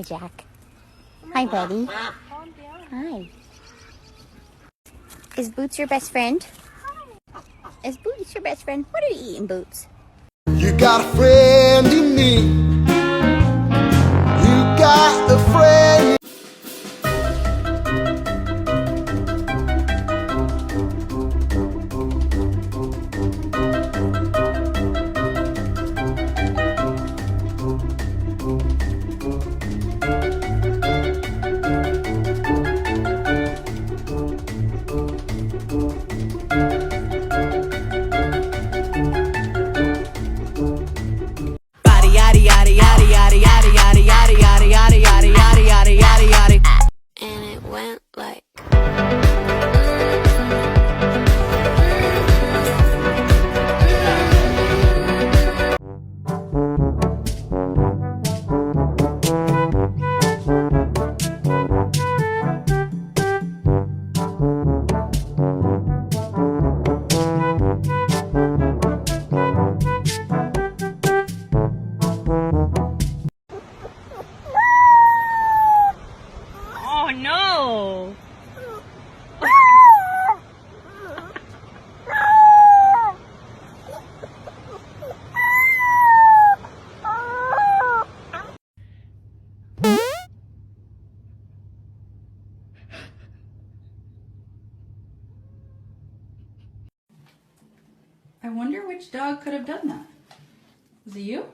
Hi, Jack. Hi, buddy. Hi. Is Boots your best friend? Is Boots your best friend? What are you eating, Boots? You got a friend in me. You got a friend. And it went like Oh no! I wonder which dog could have done that. Was it you?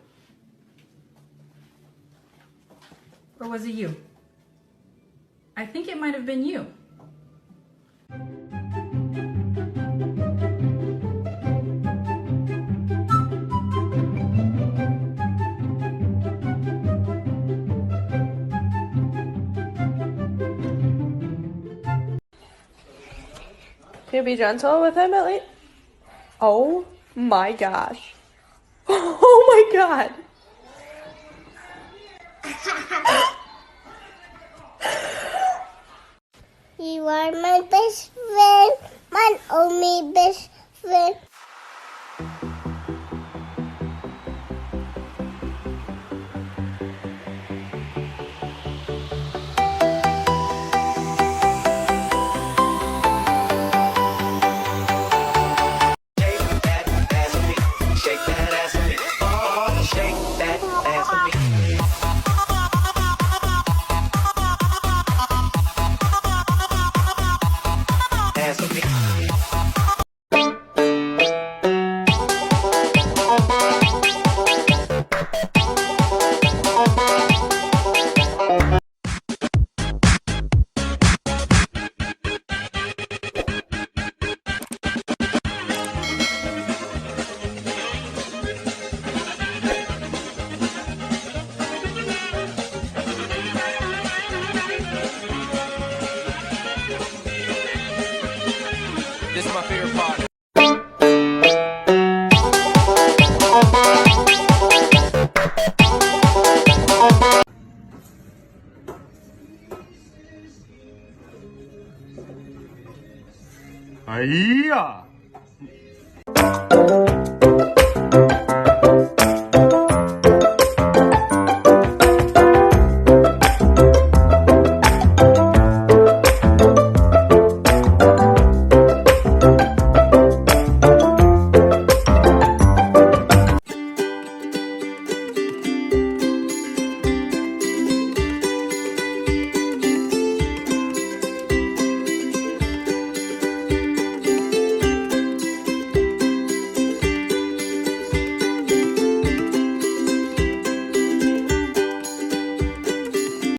Or was it you? I think it might have been you. Can you be gentle with him at least? Oh my gosh. Oh my god. you are my best friend, my only best friend. This is my favorite part. Hiya!